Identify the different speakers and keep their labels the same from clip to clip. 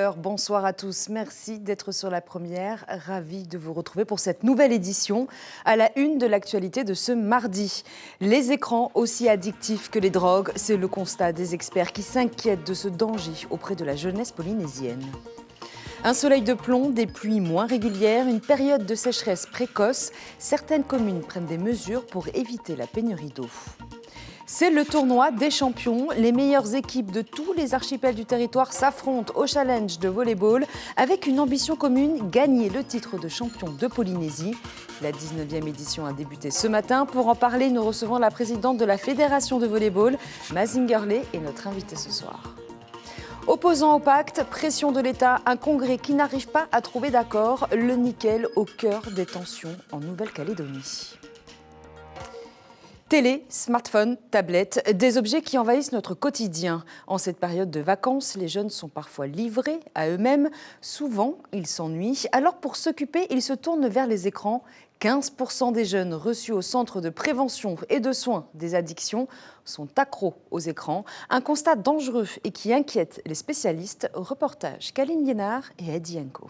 Speaker 1: 13h, bonsoir à tous. Merci d'être sur la première. Ravi de vous retrouver pour cette nouvelle édition à la une de l'actualité de ce mardi. Les écrans aussi addictifs que les drogues, c'est le constat des experts qui s'inquiètent de ce danger auprès de la jeunesse polynésienne. Un soleil de plomb, des pluies moins régulières, une période de sécheresse précoce. Certaines communes prennent des mesures pour éviter la pénurie d'eau. C'est le tournoi des champions. Les meilleures équipes de tous les archipels du territoire s'affrontent au challenge de volleyball avec une ambition commune, gagner le titre de champion de Polynésie. La 19e édition a débuté ce matin. Pour en parler, nous recevons la présidente de la Fédération de volleyball, Mazingerle, est notre invitée ce soir. Opposant au pacte, pression de l'État, un congrès qui n'arrive pas à trouver d'accord, le nickel au cœur des tensions en Nouvelle-Calédonie. Télé, smartphone, tablette, des objets qui envahissent notre quotidien. En cette période de vacances, les jeunes sont parfois livrés à eux-mêmes. Souvent, ils s'ennuient. Alors pour s'occuper, ils se tournent vers les écrans. 15% des jeunes reçus au centre de prévention et de soins des addictions sont accros aux écrans. Un constat dangereux et qui inquiète les spécialistes. Reportage Kaline Liénard et Eddie Enko.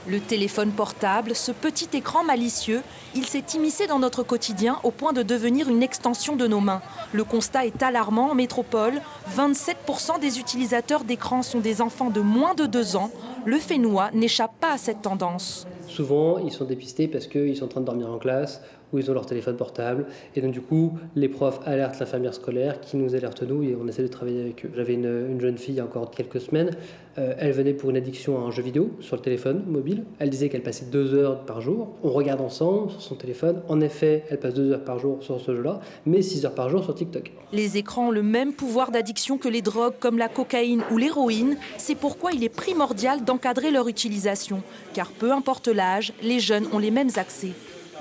Speaker 2: Le téléphone portable, ce petit écran malicieux, il s'est immiscé dans notre quotidien au point de devenir une extension de nos mains. Le constat est alarmant en métropole. 27% des utilisateurs d'écran sont des enfants de moins de 2 ans. Le Fénois n'échappe pas à cette tendance.
Speaker 3: Souvent, ils sont dépistés parce qu'ils sont en train de dormir en classe ou ils ont leur téléphone portable. Et donc du coup, les profs alertent l'infirmière scolaire qui nous alerte nous et on essaie de travailler avec eux. J'avais une jeune fille il y a encore quelques semaines. Elle venait pour une addiction à un jeu vidéo sur le téléphone mobile. Elle disait qu'elle passait 2 heures par jour. On regarde ensemble sur son téléphone. En effet, elle passe 2 heures par jour sur ce jeu-là, mais 6 heures par jour sur TikTok.
Speaker 2: Les écrans ont le même pouvoir d'addiction que les drogues comme la cocaïne ou l'héroïne. C'est pourquoi il est primordial d'encadrer leur utilisation. Car peu importe l'âge, les jeunes ont les mêmes accès.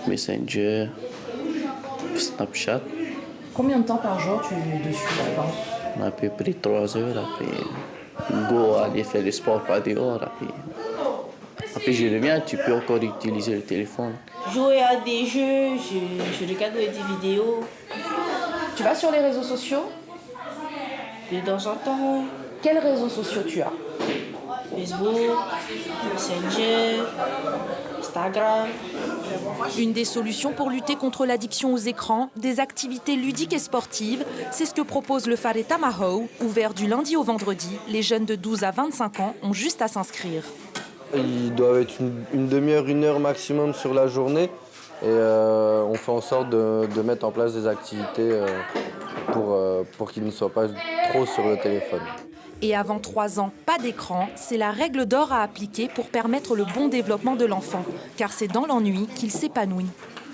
Speaker 4: Messenger, Snapchat.
Speaker 2: Combien de temps par jour tu es dessus d'avance?
Speaker 4: À peu près 3 heures. Après, go aller faire le sport pas dehors. Après je reviens, tu peux encore utiliser le téléphone.
Speaker 5: Jouer à des jeux, je regarde des vidéos.
Speaker 2: Tu vas sur les réseaux sociaux?
Speaker 5: De temps en temps,
Speaker 2: Quels réseaux sociaux tu as?
Speaker 5: Facebook, Messenger, Instagram.
Speaker 2: Une des solutions pour lutter contre l'addiction aux écrans, des activités ludiques et sportives, c'est ce que propose le Whare Tamahau. Ouvert du lundi au vendredi, les jeunes de 12 à 25 ans ont juste à s'inscrire.
Speaker 6: Ils doivent être une demi-heure, 1 heure maximum sur la journée. Et on fait en sorte de mettre en place des activités pour qu'ils ne soient pas trop sur le téléphone.
Speaker 2: Et avant 3 ans, pas d'écran, c'est la règle d'or à appliquer pour permettre le bon développement de l'enfant. Car c'est dans l'ennui qu'il s'épanouit.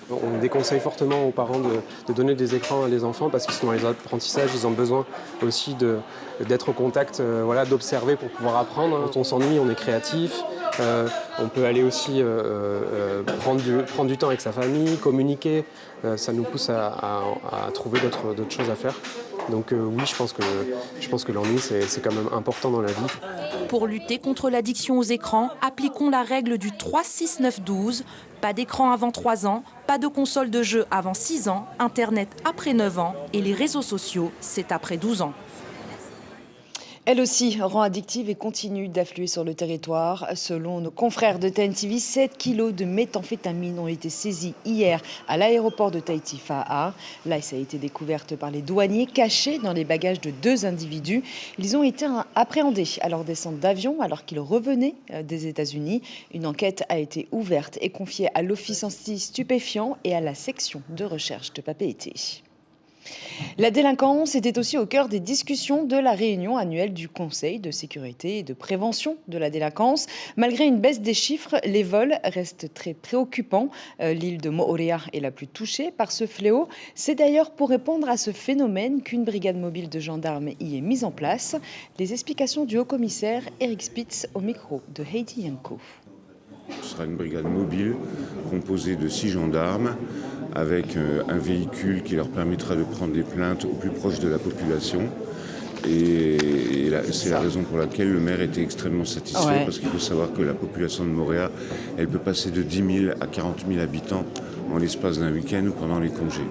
Speaker 7: On déconseille fortement aux parents de donner des écrans à les enfants parce qu'ils sont dans les apprentissages, ils ont besoin aussi d'être au contact, d'observer pour pouvoir apprendre. Quand on s'ennuie, on est créatif. On peut aller aussi prendre du temps avec sa famille, communiquer. Ça nous pousse à trouver d'autres choses à faire. Donc oui, je pense que l'ennui, c'est quand même important dans la vie.
Speaker 2: Pour lutter contre l'addiction aux écrans, appliquons la règle du 3-6-9-12. Pas d'écran avant 3 ans, pas de console de jeu avant 6 ans, Internet après 9 ans et les réseaux sociaux, c'est après 12 ans.
Speaker 1: Elle aussi rend addictive et continue d'affluer sur le territoire. Selon nos confrères de TNTV, 7 kilos de méthamphétamine ont été saisis hier à l'aéroport de Tahiti-Fa'a. Là, ça a été découverte par les douaniers, cachée dans les bagages de 2 individus. Ils ont été appréhendés à leur descente d'avion alors qu'ils revenaient des États-Unis. Une enquête a été ouverte et confiée à l'Office anti-stupéfiants et à la section de recherche de Papeete. La délinquance était aussi au cœur des discussions de la réunion annuelle du Conseil de sécurité et de prévention de la délinquance. Malgré une baisse des chiffres, les vols restent très préoccupants. L'île de Moorea est la plus touchée par ce fléau. C'est d'ailleurs pour répondre à ce phénomène qu'une brigade mobile de gendarmes y est mise en place. Les explications du haut-commissaire Eric Spitz au micro de Heidi Yanko.
Speaker 8: Ce sera une brigade mobile composée de 6 gendarmes avec un véhicule qui leur permettra de prendre des plaintes au plus proche de la population. Et c'est la raison pour laquelle le maire était extrêmement satisfait, parce qu'il faut savoir que la population de Moorea, elle peut passer de 10 000 à 40 000 habitants en l'espace d'un week-end ou pendant les congés.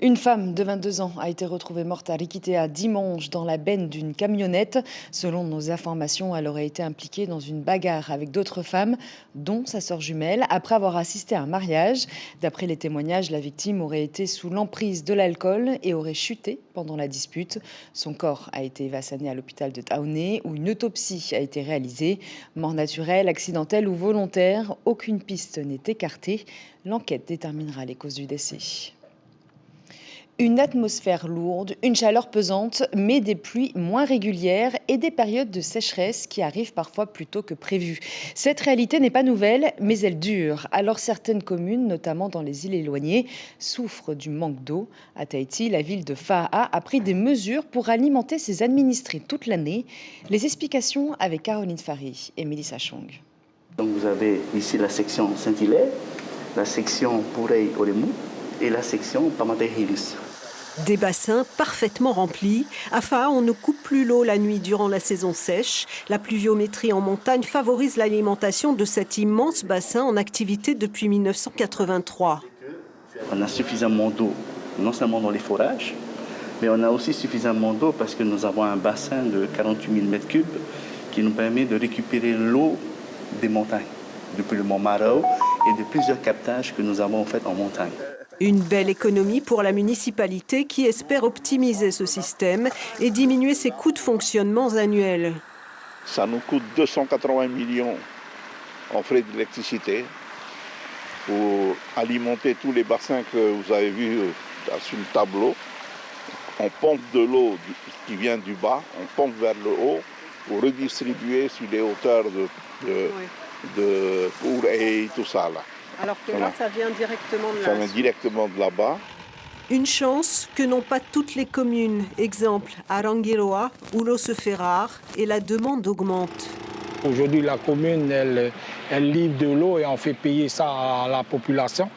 Speaker 1: Une femme de 22 ans a été retrouvée morte à Riquitea dimanche dans la benne d'une camionnette. Selon nos informations, elle aurait été impliquée dans une bagarre avec d'autres femmes, dont sa sœur jumelle, après avoir assisté à un mariage. D'après les témoignages, la victime aurait été sous l'emprise de l'alcool et aurait chuté pendant la dispute. Son corps a été évassané à l'hôpital de Taoné, où une autopsie a été réalisée. Mort naturelle, accidentelle ou volontaire, aucune piste n'est écartée. L'enquête déterminera les causes du décès. Une atmosphère lourde, une chaleur pesante, mais des pluies moins régulières et des périodes de sécheresse qui arrivent parfois plus tôt que prévu. Cette réalité n'est pas nouvelle, mais elle dure. Alors certaines communes, notamment dans les îles éloignées, souffrent du manque d'eau. À Tahiti, la ville de Fa'a a pris des mesures pour alimenter ses administrés toute l'année. Les explications avec Caroline Fary et Mélissa Chong.
Speaker 9: Donc vous avez ici la section Saint-Hilaire, la section Purei-Oremu et la section Pamatei Hills.
Speaker 10: Des bassins parfaitement remplis. À Fa'a, on ne coupe plus l'eau la nuit durant la saison sèche. La pluviométrie en montagne favorise l'alimentation de cet immense bassin en activité depuis 1983.
Speaker 9: On a suffisamment d'eau, non seulement dans les forages, mais on a aussi suffisamment d'eau parce que nous avons un bassin de 48 000 m3 qui nous permet de récupérer l'eau des montagnes, depuis le mont Marau et de plusieurs captages que nous avons en montagne.
Speaker 10: Une belle économie pour la municipalité qui espère optimiser ce système et diminuer ses coûts de fonctionnement annuels.
Speaker 11: Ça nous coûte 280 millions en frais d'électricité pour alimenter tous les bassins que vous avez vus sur le tableau. On pompe de l'eau qui vient du bas, on pompe vers le haut pour redistribuer sur les hauteurs de Pour et tout ça là.
Speaker 10: Alors que là, ça vient directement de là.
Speaker 11: Ça vient directement de là-bas.
Speaker 10: Une chance que n'ont pas toutes les communes. Exemple, à Rangiroa, où l'eau se fait rare et la demande augmente.
Speaker 12: Aujourd'hui, la commune, elle livre de l'eau et on fait payer ça à la population,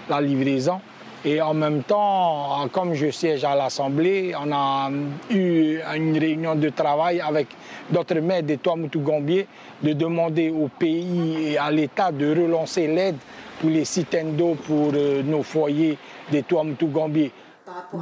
Speaker 12: la livraison. Et en même temps, comme je siège à l'Assemblée, on a eu une réunion de travail avec d'autres maires des Tuamotu-Gambier de demander au pays et à l'État de relancer l'aide pour les citernes d'eau pour nos foyers des Tuamotu-Gambier.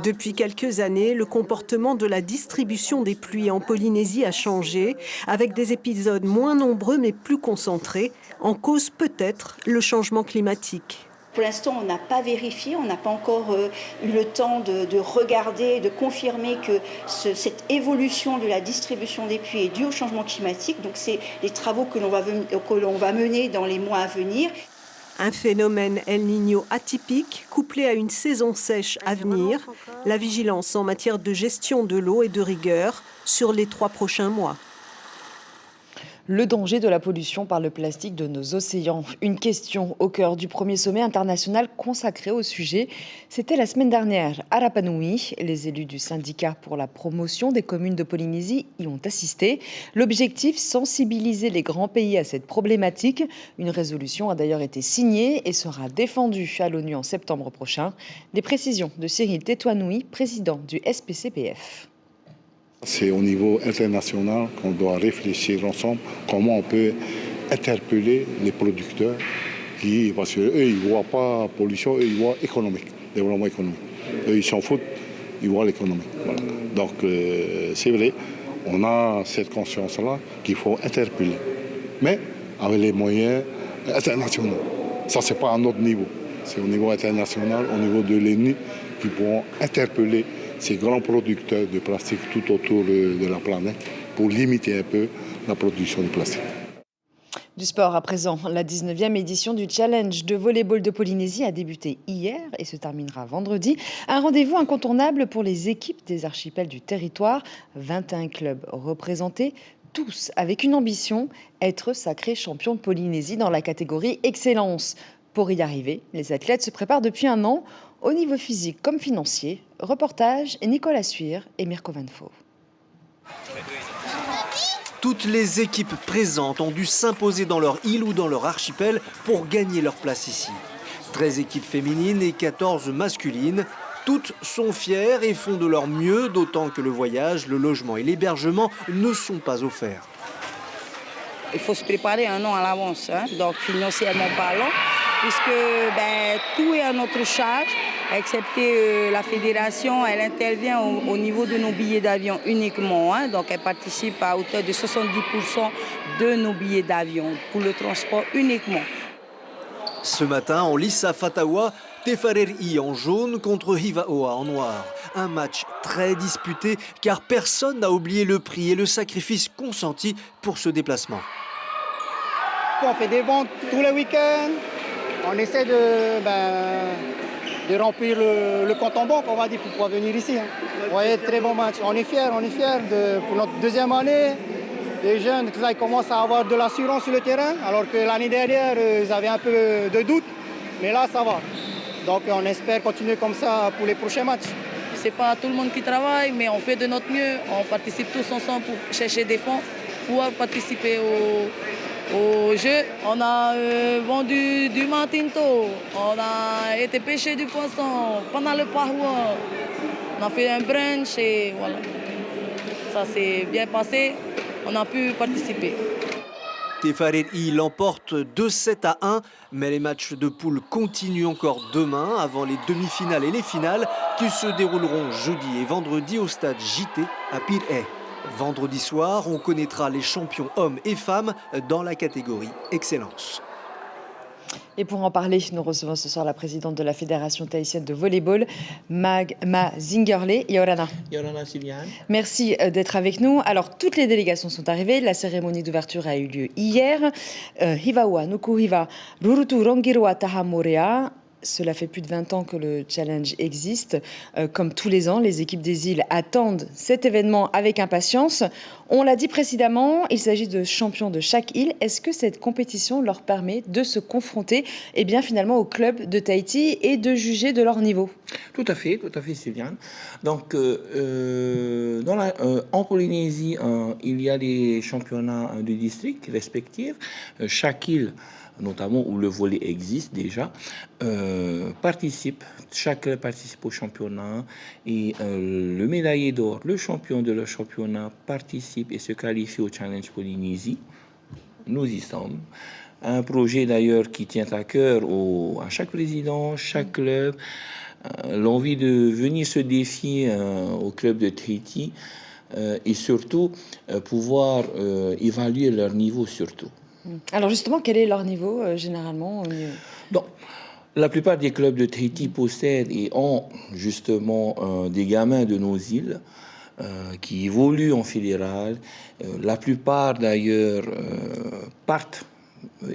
Speaker 10: Depuis quelques années, le comportement de la distribution des pluies en Polynésie a changé, avec des épisodes moins nombreux mais plus concentrés, en cause peut-être le changement climatique.
Speaker 13: Pour l'instant, on n'a pas vérifié, on n'a pas encore eu le temps de regarder, de confirmer que cette évolution de la distribution des pluies est due au changement climatique. Donc c'est les travaux que l'on va mener dans les mois à venir.
Speaker 10: Un phénomène El Niño atypique, couplé à une saison sèche à venir, la vigilance en matière de gestion de l'eau et de rigueur sur les 3 prochains mois.
Speaker 1: Le danger de la pollution par le plastique de nos océans. Une question au cœur du premier sommet international consacré au sujet. C'était la semaine dernière à Rapa Nui. Les élus du syndicat pour la promotion des communes de Polynésie y ont assisté. L'objectif, sensibiliser les grands pays à cette problématique. Une résolution a d'ailleurs été signée et sera défendue à l'ONU en septembre prochain. Des précisions de Cyril Tetouanoui, président du SPCPF.
Speaker 14: C'est au niveau international qu'on doit réfléchir ensemble comment on peut interpeller les producteurs parce qu'eux, ils ne voient pas pollution, eux, ils voient économique, développement économique. Eux, ils s'en foutent, ils voient l'économie. Voilà. Donc, c'est vrai, on a cette conscience-là qu'il faut interpeller, mais avec les moyens internationaux. Ça, ce n'est pas à notre niveau. C'est au niveau international, au niveau de l'ONU, qui pourront interpeller ces grands producteurs de plastique tout autour de la planète pour limiter un peu la production de plastique.
Speaker 1: Du sport à présent, la 19e édition du Challenge de volleyball de Polynésie a débuté hier et se terminera vendredi. Un rendez-vous incontournable pour les équipes des archipels du territoire. 21 clubs représentés, tous avec une ambition, être sacrés champions de Polynésie dans la catégorie Excellence. Pour y arriver, les athlètes se préparent depuis un an, au niveau physique comme financier. Reportage Nicolas Suire et Mirko Van Faux.
Speaker 15: Toutes les équipes présentes ont dû s'imposer dans leur île ou dans leur archipel pour gagner leur place ici. 13 équipes féminines et 14 masculines. Toutes sont fières et font de leur mieux, d'autant que le voyage, le logement et l'hébergement ne sont pas offerts.
Speaker 16: Il faut se préparer un an à l'avance, donc financièrement parlant, puisque tout est à notre charge. excepté la fédération, elle intervient au niveau de nos billets d'avion uniquement. Hein, donc elle participe à hauteur de 70% de nos billets d'avion pour le transport uniquement.
Speaker 15: Ce matin, en lice à Fatawa, Tefareri en jaune contre Hivaoa en noir. Un match très disputé car personne n'a oublié le prix et le sacrifice consenti pour ce déplacement.
Speaker 17: On fait des ventes tous les week-ends. On essaie de remplir le compte en banque, on va dire, pour pouvoir venir ici. Ouais, très bon match. On est fiers pour notre deuxième année. Les jeunes, tout ça, ils commencent à avoir de l'assurance sur le terrain, alors que l'année dernière, ils avaient un peu de doute. Mais là, ça va. Donc on espère continuer comme ça pour les prochains matchs.
Speaker 5: C'est pas tout le monde qui travaille, mais on fait de notre mieux. On participe tous ensemble pour chercher des fonds, pour pouvoir participer au jeu. On a vendu du matinto, on a été pêcher du poisson pendant le paroi. On a fait un brunch et voilà. Ça s'est bien passé, on a pu participer.
Speaker 15: Tefareri l'emporte 2-7-1, mais les matchs de poule continuent encore demain avant les demi-finales et les finales qui se dérouleront jeudi et vendredi au stade JT à Pirée. Vendredi soir, on connaîtra les champions hommes et femmes dans la catégorie Excellence.
Speaker 1: Et pour en parler, nous recevons ce soir la présidente de la Fédération tahitienne de volleyball, Ma Zingerle. Yorana.
Speaker 18: Yorana Sylviane.
Speaker 1: Merci d'être avec nous. Alors, toutes les délégations sont arrivées. La cérémonie d'ouverture a eu lieu hier. Hivawa, Nukuhiva, Rurutu Rongirua Tahamorea. Cela fait plus de 20 ans que le challenge existe. Comme tous les ans, les équipes des îles attendent cet événement avec impatience. On l'a dit précédemment, il s'agit de champions de chaque île. Est-ce que cette compétition leur permet de se confronter finalement au club de Tahiti et de juger de leur niveau?
Speaker 18: Tout à fait, Sylviane. Donc, en Polynésie, il y a des championnats de district respectifs. Chaque île, notamment où le volley existe déjà, participe. Chaque club participe au championnat et le médaillé d'or, le champion de leur championnat, participe et se qualifie au Challenge Polynésie. Nous y sommes. Un projet d'ailleurs qui tient à cœur à chaque président, chaque club, l'envie de venir se défier au club de Tahiti et surtout pouvoir évaluer leur niveau surtout.
Speaker 1: Alors justement, quel est leur niveau généralement
Speaker 18: Donc, la plupart des clubs de Tahiti possèdent et ont justement des gamins de nos îles qui évoluent en fédéral. La plupart d'ailleurs partent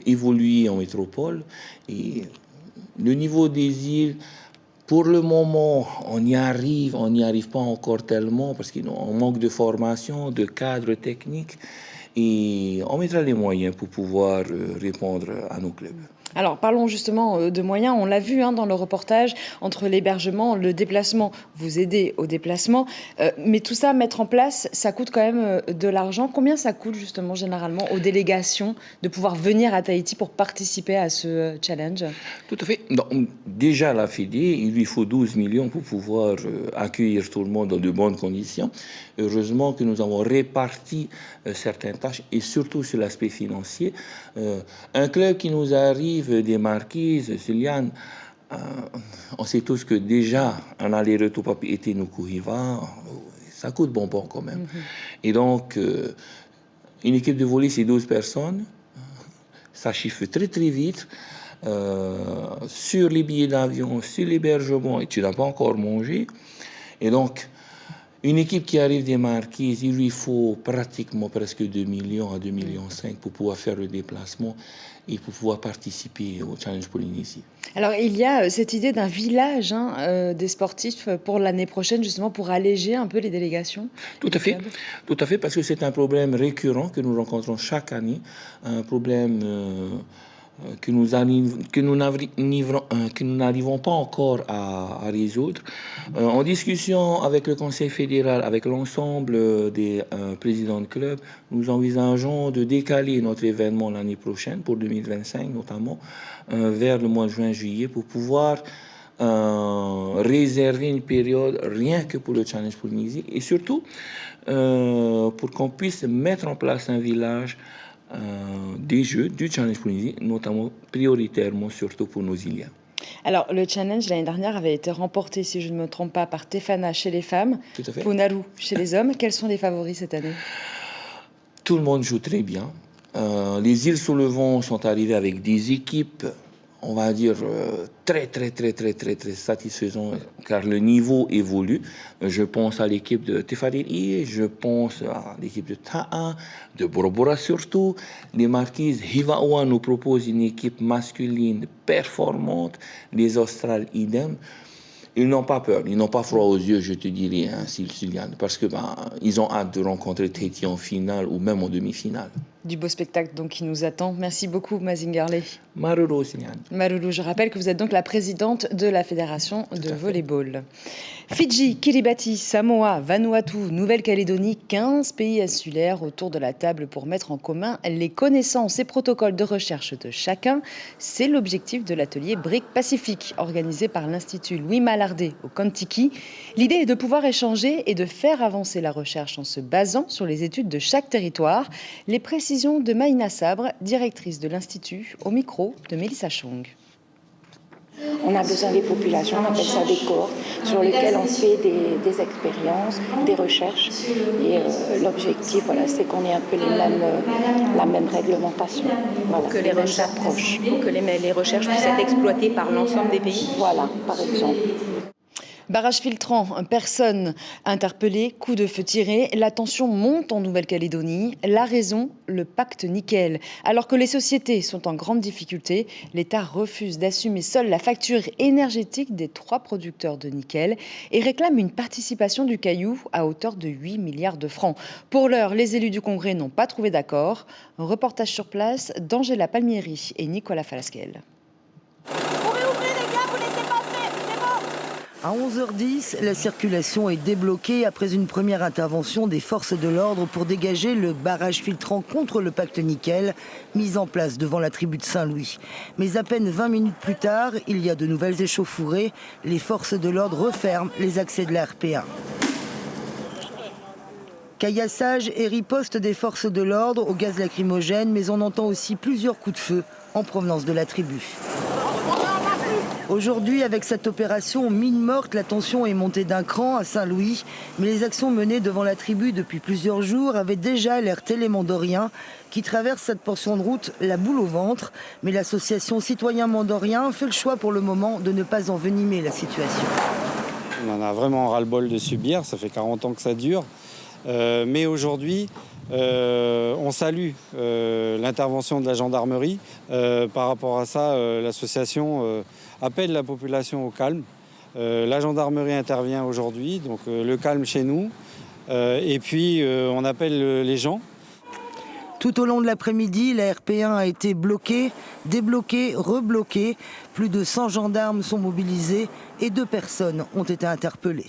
Speaker 18: évoluer en métropole. Et le niveau des îles, pour le moment, on n'y arrive pas encore tellement parce qu'on manque de formation, de cadres techniques. Et on mettra les moyens pour pouvoir répondre à nos clubs.
Speaker 1: Alors, parlons justement de moyens. On l'a vu dans le reportage, entre l'hébergement, le déplacement, vous aidez au déplacement. Mais tout ça, mettre en place, ça coûte quand même de l'argent. Combien ça coûte justement, généralement, aux délégations de pouvoir venir à Tahiti pour participer à ce challenge?
Speaker 18: Tout à fait. Donc, déjà, la Fédé, il lui faut 12 millions pour pouvoir accueillir tout le monde dans de bonnes conditions. Heureusement que nous avons réparti certaines tâches et surtout sur l'aspect financier. Un club qui nous arrive des Marquises, Sylviane, on sait tous que déjà un aller-retour papier été Nukuhiva, ça coûte bonbon quand même. Et donc, une équipe de volley, c'est 12 personnes. Ça chiffre très très vite. Sur les billets d'avion, sur l'hébergement, et tu n'as pas encore mangé. Et donc, une équipe qui arrive des Marquises, il lui faut pratiquement presque 2 millions à 2,5 millions pour pouvoir faire le déplacement et pour pouvoir participer au Challenge Polynésie.
Speaker 1: Alors, il y a cette idée d'un village des sportifs pour l'année prochaine, justement, pour alléger un peu les délégations.
Speaker 18: Tout à fait, parce que c'est un problème récurrent que nous rencontrons chaque année, un problème que nous n'arrivons pas encore à résoudre. En discussion avec le Conseil fédéral, avec l'ensemble des présidents de club, nous envisageons de décaler notre événement l'année prochaine, pour 2025 notamment, vers le mois de juin-juillet, pour pouvoir réserver une période rien que pour le Challenge Polynésie et surtout pour qu'on puisse mettre en place un village des Jeux du Challenge Polynésie, notamment prioritairement surtout pour nos Iliens.
Speaker 1: Alors, le challenge l'année dernière avait été remporté, si je ne me trompe pas, par Tefana chez les femmes,
Speaker 18: Tout à fait.
Speaker 1: Punaru chez les hommes. Quels sont les favoris cette année?
Speaker 18: Tout le monde joue très bien. Les îles sous le vent sont arrivées avec des équipes, on va dire, très satisfaisantes, car le niveau évolue. Je pense à l'équipe de Tefariri, je pense à l'équipe de Ta'a, de Bora surtout. Les Marquises, Hivaoua nous propose une équipe masculine performante, les Australes idem. Ils n'ont pas peur, ils n'ont pas froid aux yeux, je te dirais, hein, Sylviane, parce que ils ont hâte de rencontrer Tahiti en finale ou même en demi-finale.
Speaker 1: Du beau spectacle donc qui nous attend. Merci beaucoup Mazingarley.
Speaker 18: Maruru, Sylviane.
Speaker 1: Maruru, je rappelle que vous êtes donc la présidente de la Fédération de volleyball. Fidji, Kiribati, Samoa, Vanuatu, Nouvelle-Calédonie, 15 pays insulaires autour de la table pour mettre en commun les connaissances et protocoles de recherche de chacun. C'est l'objectif de l'atelier BRIC Pacifique, organisé par l'Institut Louis Mallardé au Kontiki. L'idée est de pouvoir échanger et de faire avancer la recherche en se basant sur les études de chaque territoire. Les précisions de Maïna Sabre, directrice de l'Institut, au micro de Mélissa Chong.
Speaker 19: On a besoin des populations, on appelle ça des cohortes, sur lesquelles on fait des expériences, des recherches. Et l'objectif, c'est qu'on ait un peu la même réglementation.
Speaker 20: Pour que les recherches puissent être exploitées par l'ensemble des pays.
Speaker 19: Voilà, par exemple.
Speaker 1: Barrage filtrant, personne interpellée, coup de feu tiré, la tension monte en Nouvelle-Calédonie. La raison, le pacte nickel. Alors que les sociétés sont en grande difficulté, l'État refuse d'assumer seul la facture énergétique des 3 producteurs de nickel et réclame une participation du caillou à hauteur de 8 milliards de francs. Pour l'heure, les élus du Congrès n'ont pas trouvé d'accord. Reportage sur place d'Angela Palmieri et Nicolas Falasquel.
Speaker 21: À 11h10, la circulation est débloquée après une première intervention des forces de l'ordre pour dégager le barrage filtrant contre le pacte nickel mis en place devant la tribu de Saint-Louis. Mais à peine 20 minutes plus tard, il y a de nouvelles échauffourées. Les forces de l'ordre referment les accès de la RPA. Caillassage et riposte des forces de l'ordre au gaz lacrymogène, mais on entend aussi plusieurs coups de feu en provenance de la tribu. Aujourd'hui, avec cette opération mine morte, la tension est montée d'un cran à Saint-Louis. Mais les actions menées devant la tribu depuis plusieurs jours avaient déjà alerté les Mandoriens qui traversent cette portion de route la boule au ventre. Mais l'association Citoyens Mandoriens fait le choix pour le moment de ne pas envenimer la situation.
Speaker 22: On en a vraiment ras-le-bol de subir, ça fait 40 ans que ça dure. Mais aujourd'hui, on salue l'intervention de la gendarmerie. Par rapport à ça, l'association appelle la population au calme. La gendarmerie intervient aujourd'hui, donc le calme chez nous. Et puis on appelle les gens.
Speaker 21: Tout au long de l'après-midi, la RP1 a été bloquée, débloquée, rebloquée. Plus de 100 gendarmes sont mobilisés et 2 personnes ont été interpellées.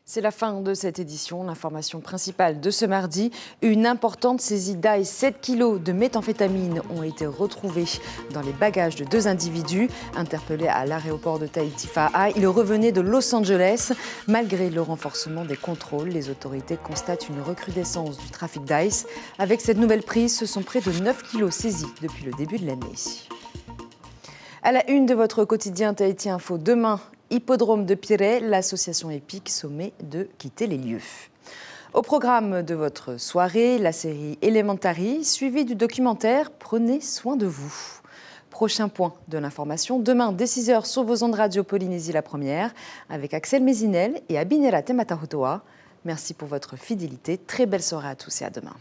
Speaker 1: C'est la fin de cette édition. L'information principale de ce mardi, une importante saisie d'ail. 7 kilos de méthamphétamine ont été retrouvés dans les bagages de 2 individus interpellés à l'aéroport de Tahiti-Fa'a. Ils revenaient de Los Angeles. Malgré le renforcement des contrôles, les autorités constatent une recrudescence du trafic d'ice. Avec cette nouvelle prise, ce sont près de 9 kilos saisis depuis le début de l'année. À la une de votre quotidien Tahiti Info, demain, Hippodrome de Pirée, l'association EPIC sommet de quitter les lieux. Au programme de votre soirée, la série Elementary, suivie du documentaire Prenez soin de vous. Prochain point de l'information, demain dès 6h sur vos ondes radio Polynésie la première, avec Axel Mézinel et Abinera Tematahotoa. Merci pour votre fidélité, très belle soirée à tous et à demain.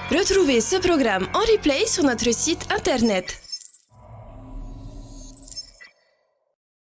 Speaker 23: Retrouvez ce programme en replay sur notre site internet